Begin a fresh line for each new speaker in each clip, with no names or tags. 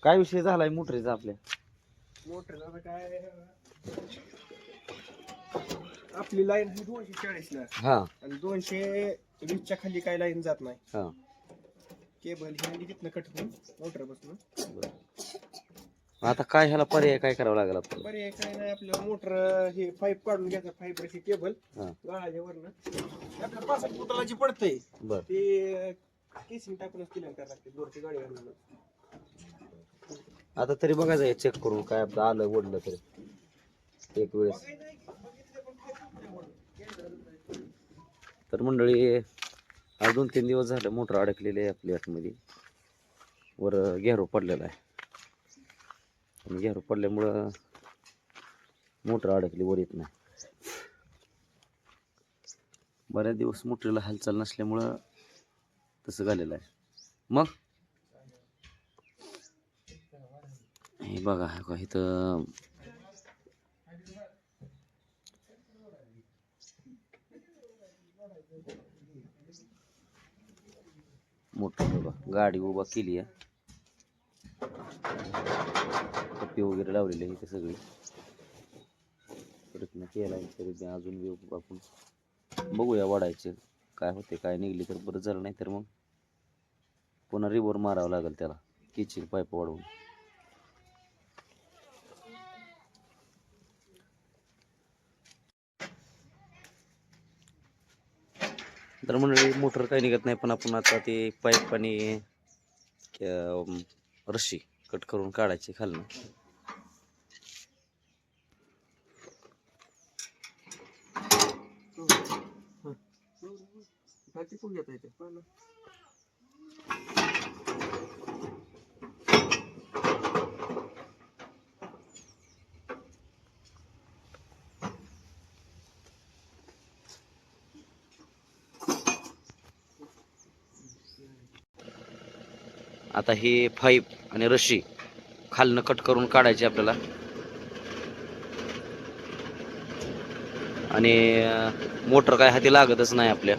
काय विषय झालाय मोटरीचा आपल्या?
मोटर आता काय, आपली लाईन आहे 240 ला
हा
आणि 220च्या खाली काय लाईन जात नाही.
हा
केबल ही तिथनं कट होऊन मोटर बसून.
आता काय ह्याला पर्याय काय करावं लागेल आपल्याला?
पर्याय काय नाही, आपलं मोटर हे पाईप काढून घ्यायचं, फायबरची केबल गाळाच्या वरनं आपल्या 65 फुटाला जी पडतंय
बर
ते केसिंग टाकूनच क्लिअर करायला लागते दोरची गाडी घालून.
आता तरी बघायचं चेक करून काय आपलं आलं ओढलं तरी एक वेळेस. तर मंडळी आज 2-3 दिवस झालं मोटर अडकलेली आहे आपल्या आतमध्ये, वर घेरो पडलेला आहे आणि घेरो पडल्यामुळं मोटर अडकली, वर येत नाही. बऱ्याच दिवस मोटरीला हालचाल नसल्यामुळं तसं झालेलं आहे. मग हे बघा इथं मोटर बघा, गाडी उभा केली आहे, कप्पी वगैरे लावलेली आहे इथे सगळी. प्रयत्न केला आहे तरी अजून आपण बघूया वाढायचे, काय होते काय निघली तर बरं झालं, नाही तर मग पुन्हा रिवर मारावं लागेल त्याला, किचिंग पाईप वाढवून. तर मंडळी मोटर काही निघत नाही, पण आपण आता ते पाईप आणि रस्सी कट करून काढायची खालनं. आता हे पाईप आणि रस्सी खालनं कट करून काढायची आपल्याला, आणि मोटर काय हाती लागतच नाही आपल्या.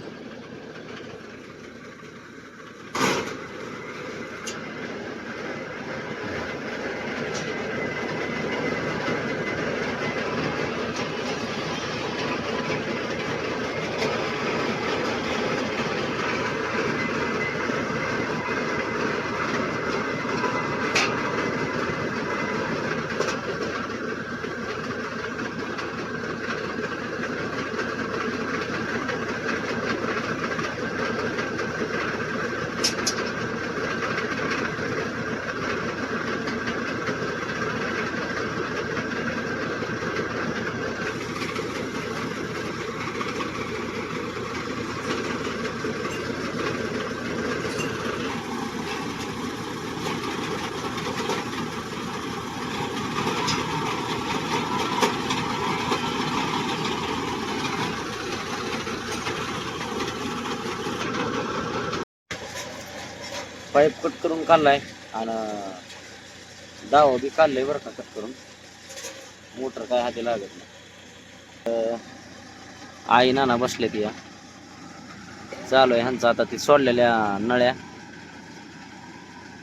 पाईप कट करून काढलाय आणि दावा बी काढलंय बरं का कट करून. मोटर काय हाती लागत नाही. आई नाना बसले ती चालू आहे ह्यांचं आता, ती सोडलेल्या नळ्या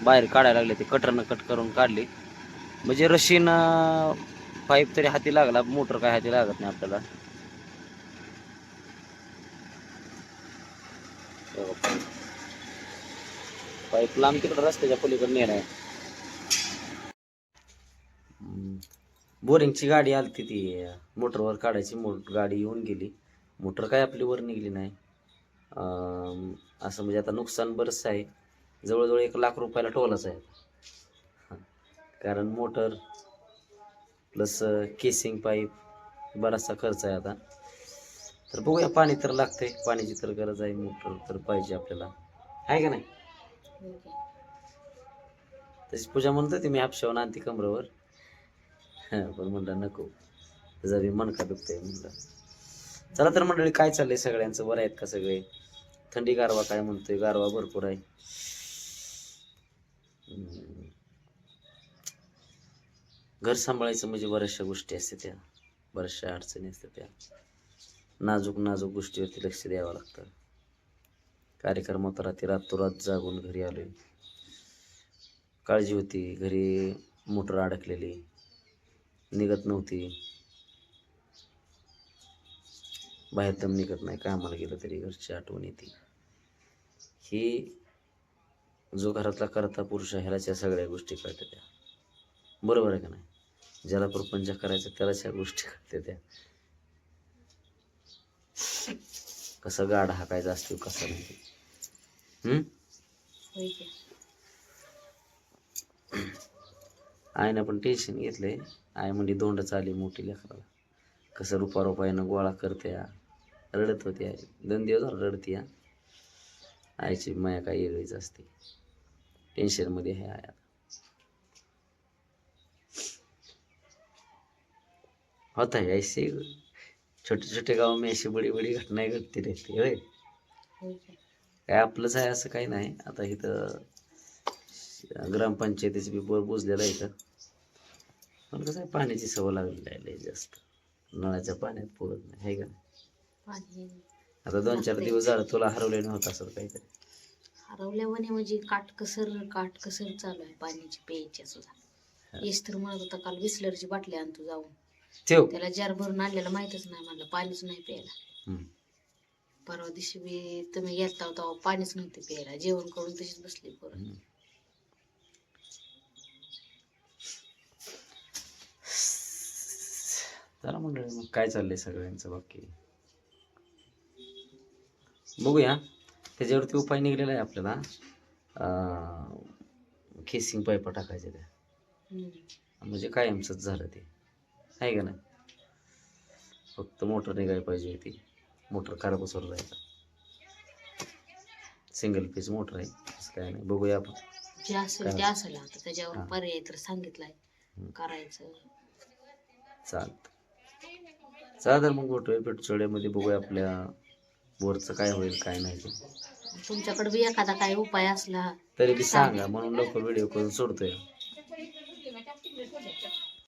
बाहेर काढायला लागले, ते कटरनं कट करून काढली म्हणजे रशीनं पाईप तरी हाती लागला, मोटर काय हाती लागत नाही आपल्याला. पाईप लांब तिकडं रस्त्याच्या पलीकडे नेलाय. बोरिंगची गाडी आली ती मोटरवर काढायची, गाडी येऊन गेली, मोटर काय आपली वर निघली नाही. असं म्हणजे आता नुकसान बरंच आहे, जवळजवळ 1 लाख रुपयाला टोलाच आहे. कारण मोटर प्लस केसिंग पाईप बराचसा खर्च आहे आता. तर बघूया, पाणी तर लागतंय, पाण्याची तर गरज आहे, मोटर तर पाहिजे आपल्याला, आहे का नाही? तशी पूजा म्हणत होती मी हापशावून आणते कमरेवर, पण म्हणलं नको, त्याचा बी मनका दुखतंय म्हणलं. चला तर मंडळी, काय चाललंय सगळ्यांचं, बरं आहेत का सगळे? थंडी गारवा काय म्हणतोय? गारवा भरपूर आहे. घर सांभाळायचं म्हणजे बऱ्याचशा गोष्टी असतात, त्या बऱ्याचशा अडचणी असतात, त्या नाजूक नाजूक गोष्टीवरती लक्ष द्यावं लागतं. कार्यक्रमात रात्री रातोरात जागून घरी आलोय, काळजी होती, घरी मोटर अडकलेली निघत नव्हती, बाहेर दम निघत नाही, कामाला गेलं तरी घरची आठवण येते. ही जो घरातला करता पुरुष आहे ह्यालाच या सगळ्या गोष्टी कळतात त्या. बरोबर आहे का नाही? ज्याला प्रपंच करायचं त्यालाच ह्या गोष्टी कळतात त्या. कसं गाड हाकायचा असतो कसं नाही.
होय की.
आईनं पण टेन्शन घेतलंय. आई म्हणजे दोंड चाली मोठी लेकराला, कसं रुपायानं गोळा करते. रडत होती आई, 2 दिवस झालं रडती. आईची माया काही वेगळीच असते. टेन्शनमध्ये आहे आई आता. होता है ऐसे छोटे छोटे गाव में अशी बडी बडी घटनाएं घडती रहती. होय,
होय की.
काय आपलंच आहे असं काही नाही. आता इथं ग्रामपंचायतीचं बी बोर बुजलेलं आहे इथं. पण कसं आहे, पाण्याची सवय लागलेली आहे लय जास्त. नळाच्या पाण्यात पुरत नाही, आहे का नाही?
पाणी
आता 2-4 दिवस झालं तुला हरवलेलं होत असं काहीतरी.
हरवल्यावाने म्हणजे काटकसर चालू आहे पाण्याची प्यायच्या सुद्धा. येस तर म्हणत होता काल बिस्लरची बाटली आणतो जाऊन.
ठेव.
त्याला जार भरून आणलेला माहितच नाही, म्हणलं पाणीच नाही प्यायला.
हम्म.
परवा दिवशी बी तुम्ही गेलता तेव्हा पाणीच नव्हते प्यायला, जेवण करून तशीच बसली परत.
हम्म. चला मंडळी, मग काय चाललंय सगळ्यांचं बाकी बघूया. त्याच्यावरती उपाय निघलेला आहे आपल्याला. केसिंग पाईप टाकायचे त्या, म्हणजे कायमचंच झालं ते, आहे का नाही? फक्त मोटर निघायला पाहिजे होती. मोटर खराब बसवलं जायचा. सिंगल पीस मोटर आहे, असं काय नाही. बघूया आपण
जे असेल ते असेल. आता त्याच्यावर
हा.
पर्याय तर सांगितलाय करायचं.
चालतं मग भेटूया पेटचोड्यामध्ये. बघूया आपल्या बोरचं काय होईल काय नाही ते.
तुमच्याकडे बी एखादा काय उपाय असला
तरी बी सांगा, म्हणून लवकर व्हिडिओ करून सोडतोय.